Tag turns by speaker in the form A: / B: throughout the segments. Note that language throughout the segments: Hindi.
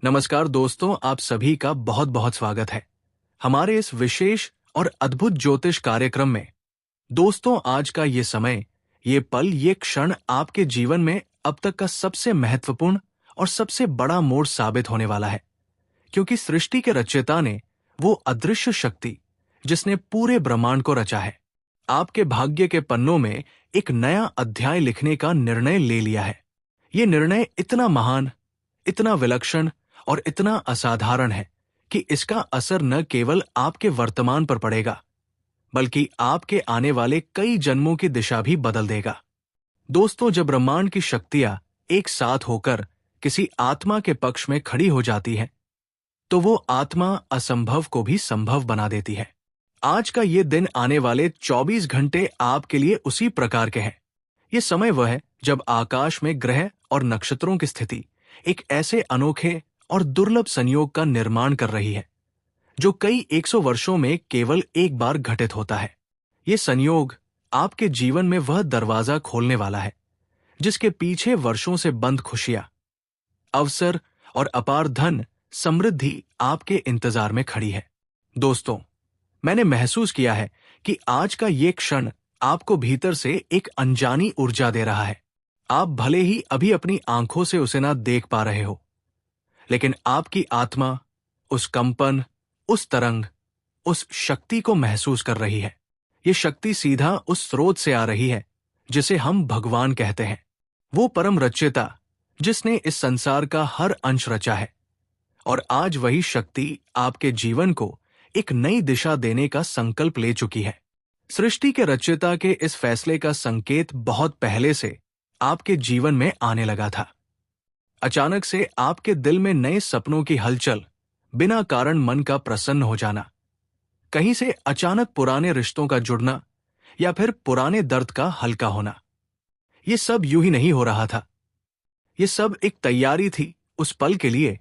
A: नमस्कार दोस्तों, आप सभी का बहुत बहुत स्वागत है हमारे इस विशेष और अद्भुत ज्योतिष कार्यक्रम में। दोस्तों, आज का ये समय, ये पल, ये क्षण आपके जीवन में अब तक का सबसे महत्वपूर्ण और सबसे बड़ा मोड़ साबित होने वाला है, क्योंकि सृष्टि के रचयिता ने, वो अदृश्य शक्ति जिसने पूरे ब्रह्मांड को रचा है, आपके भाग्य के पन्नों में एक नया अध्याय लिखने का निर्णय ले लिया है। ये निर्णय इतना महान, इतना विलक्षण और इतना असाधारण है कि इसका असर न केवल आपके वर्तमान पर पड़ेगा, बल्कि आपके आने वाले कई जन्मों की दिशा भी बदल देगा। दोस्तों, जब ब्रह्मांड की शक्तियां एक साथ होकर किसी आत्मा के पक्ष में खड़ी हो जाती हैं, तो वो आत्मा असंभव को भी संभव बना देती है। आज का ये दिन, आने वाले 24 घंटे आपके लिए उसी प्रकार के हैं। ये समय वह है जब आकाश में ग्रह और नक्षत्रों की स्थिति एक ऐसे अनोखे और दुर्लभ संयोग का निर्माण कर रही है, जो कई 100 वर्षों में केवल एक बार घटित होता है। ये संयोग आपके जीवन में वह दरवाजा खोलने वाला है, जिसके पीछे वर्षों से बंद खुशियां, अवसर और अपार धन समृद्धि आपके इंतजार में खड़ी है। दोस्तों, मैंने महसूस किया है कि आज का ये क्षण आपको भीतर से एक अनजानी ऊर्जा दे रहा है। आप भले ही अभी अपनी आंखों से उसे ना देख पा रहे हो, लेकिन आपकी आत्मा उस कंपन, उस तरंग, उस शक्ति को महसूस कर रही है। ये शक्ति सीधा उस स्रोत से आ रही है जिसे हम भगवान कहते हैं, वो परम रचयिता जिसने इस संसार का हर अंश रचा है। और आज वही शक्ति आपके जीवन को एक नई दिशा देने का संकल्प ले चुकी है। सृष्टि के रचयिता के इस फैसले का संकेत बहुत पहले से आपके जीवन में आने लगा था। अचानक से आपके दिल में नए सपनों की हलचल, बिना कारण मन का प्रसन्न हो जाना, कहीं से अचानक पुराने रिश्तों का जुड़ना या फिर पुराने दर्द का हल्का होना, ये सब यूं ही नहीं हो रहा था। ये सब एक तैयारी थी उस पल के लिए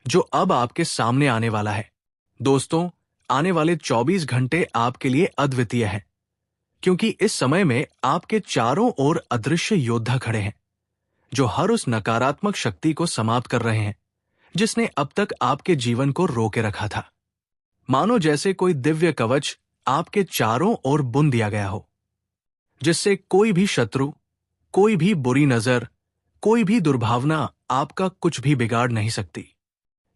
A: जो अब आपके सामने आने वाला है। दोस्तों, आने वाले 24 घंटे आपके लिए अद्वितीय हैं, क्योंकि इस समय में आपके चारों ओर अदृश्य योद्धा खड़े हैं, जो हर उस नकारात्मक शक्ति को समाप्त कर रहे हैं जिसने अब तक आपके जीवन को रोके रखा था। मानो जैसे कोई दिव्य कवच आपके चारों ओर बुन दिया गया हो, जिससे कोई भी शत्रु, कोई भी बुरी नजर, कोई भी दुर्भावना आपका कुछ भी बिगाड़ नहीं सकती।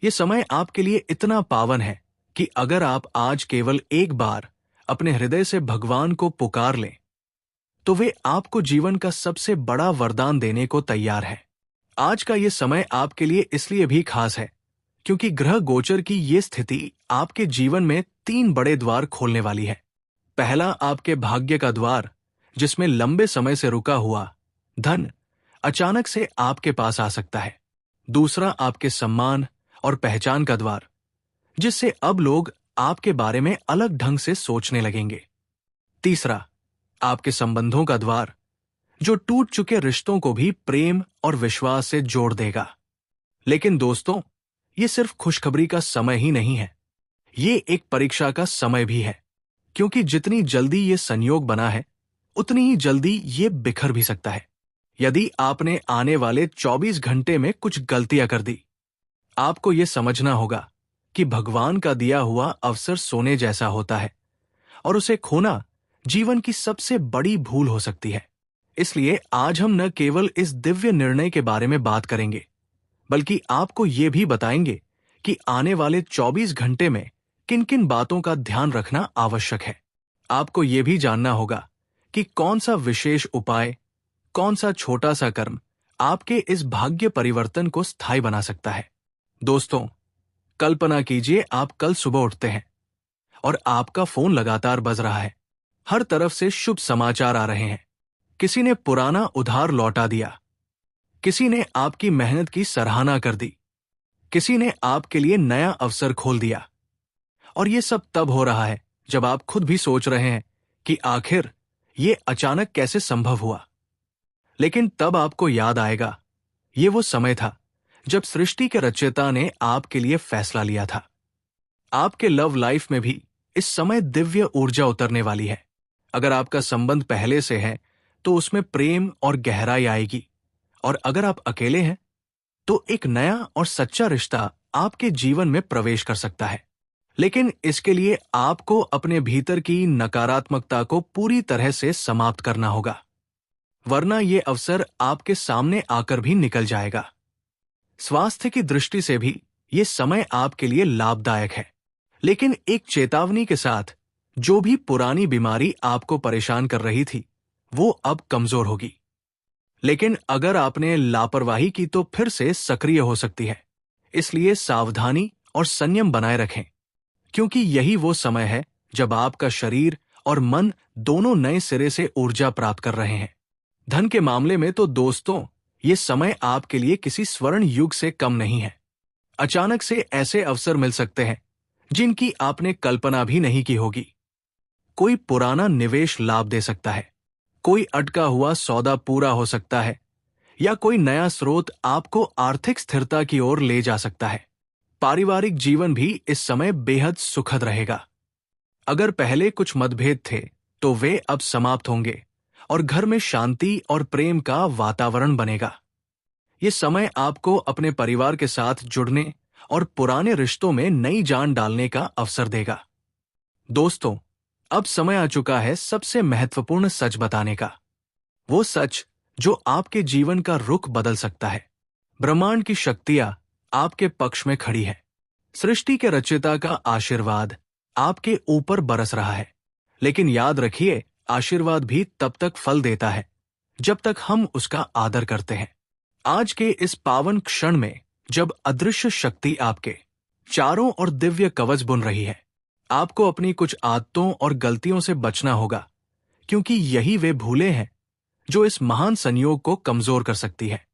A: ये समय आपके लिए इतना पावन है कि अगर आप आज केवल एक बार अपने हृदय से भगवान को पुकार लें, तो वे आपको जीवन का सबसे बड़ा वरदान देने को तैयार है। आज का ये समय आपके लिए इसलिए भी खास है क्योंकि ग्रह गोचर की ये स्थिति आपके जीवन में 3 बड़े द्वार खोलने वाली है। पहला, आपके भाग्य का द्वार, जिसमें लंबे समय से रुका हुआ धन अचानक से आपके पास आ सकता है। दूसरा, आपके सम्मान और पहचान का द्वार, जिससे अब लोग आपके बारे में अलग ढंग से सोचने लगेंगे। तीसरा, आपके संबंधों का द्वार, जो टूट चुके रिश्तों को भी प्रेम और विश्वास से जोड़ देगा। लेकिन दोस्तों, ये सिर्फ खुशखबरी का समय ही नहीं है, ये एक परीक्षा का समय भी है, क्योंकि जितनी जल्दी ये संयोग बना है, उतनी ही जल्दी ये बिखर भी सकता है यदि आपने आने वाले 24 घंटे में कुछ गलतियां कर दी। आपको ये समझना होगा कि भगवान का दिया हुआ अवसर सोने जैसा होता है और उसे खोना जीवन की सबसे बड़ी भूल हो सकती है। इसलिए आज हम न केवल इस दिव्य निर्णय के बारे में बात करेंगे, बल्कि आपको ये भी बताएंगे कि आने वाले 24 घंटे में किन किन बातों का ध्यान रखना आवश्यक है। आपको ये भी जानना होगा कि कौन सा विशेष उपाय, कौन सा छोटा सा कर्म आपके इस भाग्य परिवर्तन को स्थायी बना सकता है। दोस्तों, कल्पना कीजिए आप कल सुबह उठते हैं और आपका फोन लगातार बज रहा है। हर तरफ से शुभ समाचार आ रहे हैं। किसी ने पुराना उधार लौटा दिया, किसी ने आपकी मेहनत की सराहना कर दी, किसी ने आपके लिए नया अवसर खोल दिया। और ये सब तब हो रहा है जब आप खुद भी सोच रहे हैं कि आखिर ये अचानक कैसे संभव हुआ। लेकिन तब आपको याद आएगा, ये वो समय था जब सृष्टि के रचयिता ने आपके लिए फैसला लिया था। आपके लव लाइफ में भी इस समय दिव्य ऊर्जा उतरने वाली है। अगर आपका संबंध पहले से है तो उसमें प्रेम और गहराई आएगी, और अगर आप अकेले हैं तो एक नया और सच्चा रिश्ता आपके जीवन में प्रवेश कर सकता है। लेकिन इसके लिए आपको अपने भीतर की नकारात्मकता को पूरी तरह से समाप्त करना होगा, वरना ये अवसर आपके सामने आकर भी निकल जाएगा। स्वास्थ्य की दृष्टि से भी ये समय आपके लिए लाभदायक है, लेकिन एक चेतावनी के साथ, जो भी पुरानी बीमारी आपको परेशान कर रही थी वो अब कमजोर होगी। लेकिन अगर आपने लापरवाही की तो फिर से सक्रिय हो सकती है। इसलिए सावधानी और संयम बनाए रखें, क्योंकि यही वो समय है जब आपका शरीर और मन दोनों नए सिरे से ऊर्जा प्राप्त कर रहे हैं। धन के मामले में तो दोस्तों, ये समय आपके लिए किसी स्वर्ण युग से कम नहीं है। अचानक से ऐसे अवसर मिल सकते हैं जिनकी आपने कल्पना भी नहीं की होगी। कोई पुराना निवेश लाभ दे सकता है, कोई अटका हुआ सौदा पूरा हो सकता है, या कोई नया स्रोत आपको आर्थिक स्थिरता की ओर ले जा सकता है। पारिवारिक जीवन भी इस समय बेहद सुखद रहेगा। अगर पहले कुछ मतभेद थे तो वे अब समाप्त होंगे और घर में शांति और प्रेम का वातावरण बनेगा। ये समय आपको अपने परिवार के साथ जुड़ने और पुराने रिश्तों में नई जान डालने का अवसर देगा। दोस्तों, अब समय आ चुका है सबसे महत्वपूर्ण सच बताने का, वो सच जो आपके जीवन का रुख बदल सकता है। ब्रह्मांड की शक्तियां आपके पक्ष में खड़ी है। सृष्टि के रचयिता का आशीर्वाद आपके ऊपर बरस रहा है। लेकिन याद रखिए, आशीर्वाद भी तब तक फल देता है जब तक हम उसका आदर करते हैं। आज के इस पावन क्षण में जब अदृश्य शक्ति आपके चारों ओर दिव्य कवच बुन रही है, आपको अपनी कुछ आदतों और गलतियों से बचना होगा, क्योंकि यही वे भूलें हैं जो इस महान संयोग को कमजोर कर सकती है।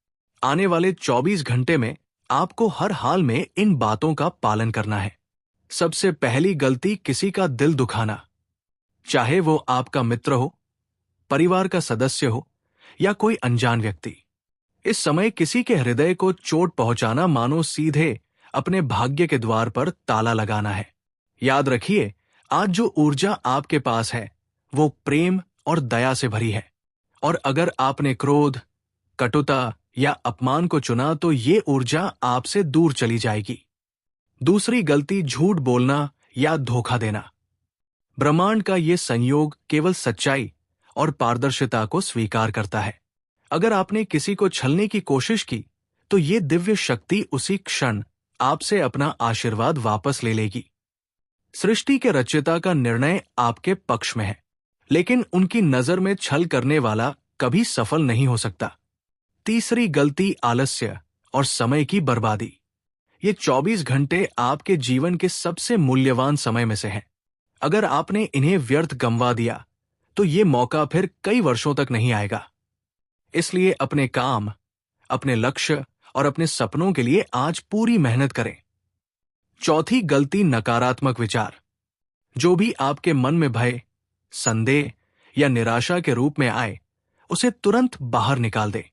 A: आने वाले 24 घंटे में आपको हर हाल में इन बातों का पालन करना है। सबसे पहली गलती, किसी का दिल दुखाना, चाहे वो आपका मित्र हो, परिवार का सदस्य हो या कोई अनजान व्यक्ति। इस समय किसी के हृदय को चोट पहुंचाना मानो सीधे अपने भाग्य के द्वार पर ताला लगाना है। याद रखिए, आज जो ऊर्जा आपके पास है वो प्रेम और दया से भरी है, और अगर आपने क्रोध, कटुता या अपमान को चुना तो ये ऊर्जा आपसे दूर चली जाएगी। दूसरी गलती, झूठ बोलना या धोखा देना। ब्रह्मांड का ये संयोग केवल सच्चाई और पारदर्शिता को स्वीकार करता है। अगर आपने किसी को छलने की कोशिश की तो ये दिव्य शक्ति उसी क्षण आपसे अपना आशीर्वाद वापस ले लेगी। सृष्टि के रचयिता का निर्णय आपके पक्ष में है, लेकिन उनकी नजर में छल करने वाला कभी सफल नहीं हो सकता। तीसरी गलती, आलस्य और समय की बर्बादी। ये 24 घंटे आपके जीवन के सबसे मूल्यवान समय में से हैं। अगर आपने इन्हें व्यर्थ गंवा दिया तो ये मौका फिर कई वर्षों तक नहीं आएगा। इसलिए अपने काम, अपने लक्ष्य और अपने सपनों के लिए आज पूरी मेहनत करें। चौथी गलती, नकारात्मक विचार। जो भी आपके मन में भय, संदेह या निराशा के रूप में आए, उसे तुरंत बाहर निकाल दें,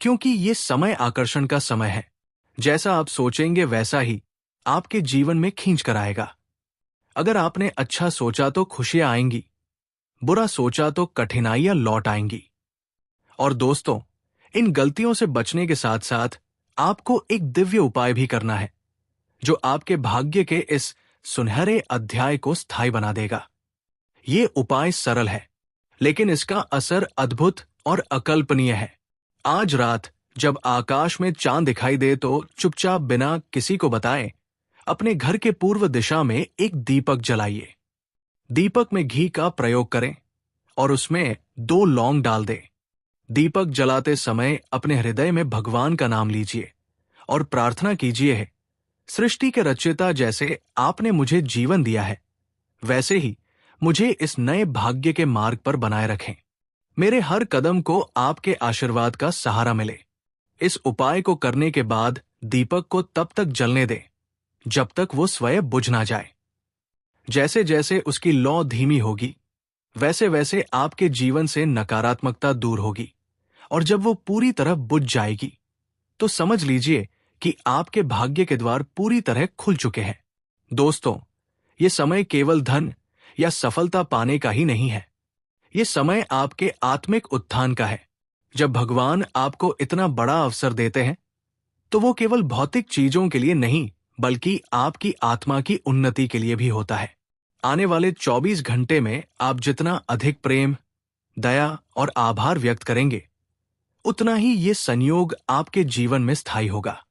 A: क्योंकि ये समय आकर्षण का समय है। जैसा आप सोचेंगे वैसा ही आपके जीवन में खींच कर आएगा। अगर आपने अच्छा सोचा तो खुशियां आएंगी, बुरा सोचा तो कठिनाइयां लौट आएंगी। और दोस्तों, इन गलतियों से बचने के साथ साथ आपको एक दिव्य उपाय भी करना है, जो आपके भाग्य के इस सुनहरे अध्याय को स्थायी बना देगा। ये उपाय सरल है, लेकिन इसका असर अद्भुत और अकल्पनीय है। आज रात जब आकाश में चांद दिखाई दे तो चुपचाप बिना किसी को बताए अपने घर के पूर्व दिशा में एक दीपक जलाइए। दीपक में घी का प्रयोग करें और उसमें 2 लौंग डाल दें। दीपक जलाते समय अपने हृदय में भगवान का नाम लीजिए और प्रार्थना कीजिए है, सृष्टि के रचयिता, जैसे आपने मुझे जीवन दिया है वैसे ही मुझे इस नए भाग्य के मार्ग पर बनाए रखें। मेरे हर कदम को आपके आशीर्वाद का सहारा मिले। इस उपाय को करने के बाद दीपक को तब तक जलने दें जब तक वो स्वयं बुझ ना जाए। जैसे जैसे उसकी लौ धीमी होगी, वैसे वैसे आपके जीवन से नकारात्मकता दूर होगी, और जब वो पूरी तरह बुझ जाएगी तो समझ लीजिए कि आपके भाग्य के द्वार पूरी तरह खुल चुके हैं। दोस्तों, ये समय केवल धन या सफलता पाने का ही नहीं है। ये समय आपके आत्मिक उत्थान का है। जब भगवान आपको इतना बड़ा अवसर देते हैं तो वो केवल भौतिक चीजों के लिए नहीं, बल्कि आपकी आत्मा की उन्नति के लिए भी होता है। आने वाले 24 घंटे में आप जितना अधिक प्रेम, दया और आभार व्यक्त करेंगे, उतना ही ये संयोग आपके जीवन में स्थायी होगा।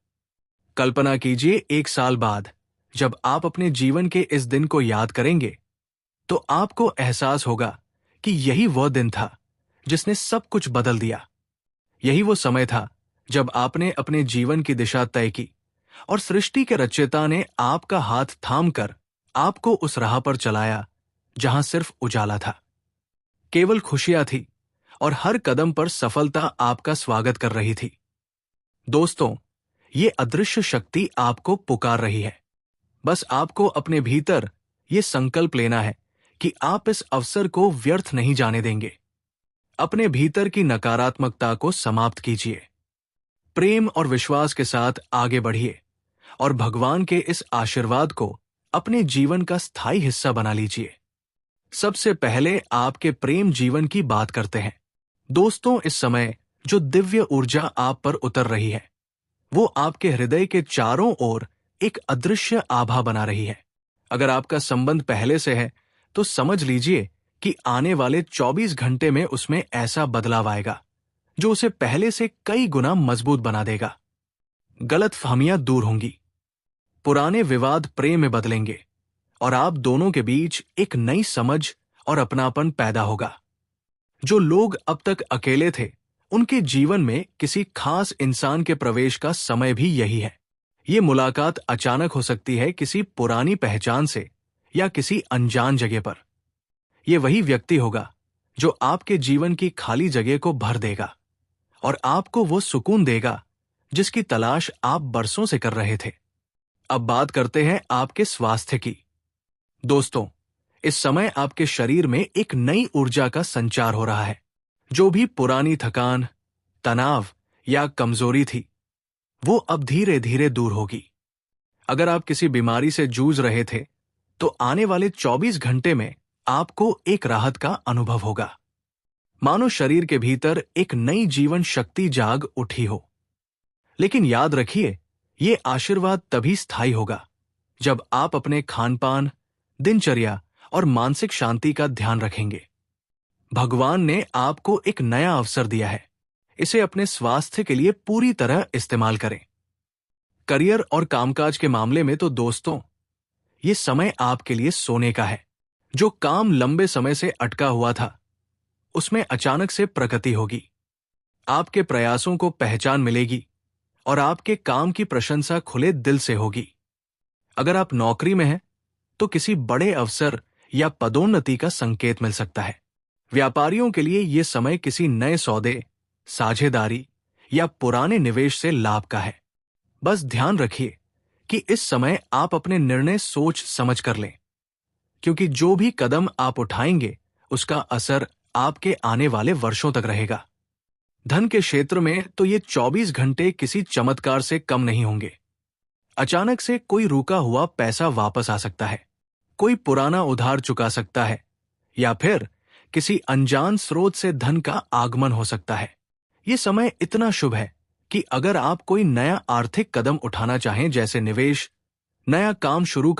A: कल्पना कीजिए 1 साल बाद जब आप अपने जीवन के इस दिन को याद करेंगे, तो आपको एहसास होगा कि यही वह दिन था जिसने सब कुछ बदल दिया। यही वो समय था जब आपने अपने जीवन की दिशा तय की और सृष्टि के रचयिता ने आपका हाथ थामकर आपको उस राह पर चलाया जहां सिर्फ उजाला था, केवल खुशियां थी और हर कदम पर सफलता आपका स्वागत कर रही थी। दोस्तों, ये अदृश्य शक्ति आपको पुकार रही है। बस आपको अपने भीतर ये संकल्प लेना है कि आप इस अवसर को व्यर्थ नहीं जाने देंगे। अपने भीतर की नकारात्मकता को समाप्त कीजिए, प्रेम और विश्वास के साथ आगे बढ़िए और भगवान के इस आशीर्वाद को अपने जीवन का स्थायी हिस्सा बना लीजिए। सबसे पहले आपके प्रेम जीवन की बात करते हैं। दोस्तों, इस समय जो दिव्य ऊर्जा आप पर उतर रही है, वो आपके हृदय के चारों ओर एक अदृश्य आभा बना रही है। अगर आपका संबंध पहले से है, तो समझ लीजिए कि आने वाले 24 घंटे में उसमें ऐसा बदलाव आएगा जो उसे पहले से कई गुना मजबूत बना देगा। गलतफहमियां दूर होंगी, पुराने विवाद प्रेम में बदलेंगे और आप दोनों के बीच एक नई समझ और अपनापन पैदा होगा। जो लोग अब तक अकेले थे, उनके जीवन में किसी खास इंसान के प्रवेश का समय भी यही है। ये मुलाकात अचानक हो सकती है, किसी पुरानी पहचान से या किसी अनजान जगह पर। ये वही व्यक्ति होगा जो आपके जीवन की खाली जगह को भर देगा और आपको वो सुकून देगा जिसकी तलाश आप बरसों से कर रहे थे। अब बात करते हैं आपके स्वास्थ्य की। दोस्तों, इस समय आपके शरीर में एक नई ऊर्जा का संचार हो रहा है। जो भी पुरानी थकान, तनाव या कमजोरी थी, वो अब धीरे धीरे दूर होगी। अगर आप किसी बीमारी से जूझ रहे थे, तो आने वाले 24 घंटे में आपको एक राहत का अनुभव होगा, मानो शरीर के भीतर एक नई जीवन शक्ति जाग उठी हो। लेकिन याद रखिए, ये आशीर्वाद तभी स्थायी होगा जब आप अपने खानपान, दिनचर्या और मानसिक शांति का ध्यान रखेंगे। भगवान ने आपको एक नया अवसर दिया है, इसे अपने स्वास्थ्य के लिए पूरी तरह इस्तेमाल करें। करियर और कामकाज के मामले में तो दोस्तों, ये समय आपके लिए सोने का है। जो काम लंबे समय से अटका हुआ था, उसमें अचानक से प्रगति होगी। आपके प्रयासों को पहचान मिलेगी और आपके काम की प्रशंसा खुले दिल से होगी। अगर आप नौकरी में हैं, तो किसी बड़े अवसर या पदोन्नति का संकेत मिल सकता है। व्यापारियों के लिए यह समय किसी नए सौदे, साझेदारी या पुराने निवेश से लाभ का है। बस ध्यान रखिए कि इस समय आप अपने निर्णय सोच समझ कर लें, क्योंकि जो भी कदम आप उठाएंगे, उसका असर आपके आने वाले वर्षों तक रहेगा। धन के क्षेत्र में तो ये 24 घंटे किसी चमत्कार से कम नहीं होंगे। अचानक से कोई रुका हुआ पैसा वापस आ सकता है, कोई पुराना उधार चुका सकता है, या फिर किसी अनजान स्रोत से धन का आगमन हो सकता है। ये समय इतना शुभ है कि अगर आप कोई नया आर्थिक कदम उठाना चाहें, जैसे निवेश, नया काम शुरू कर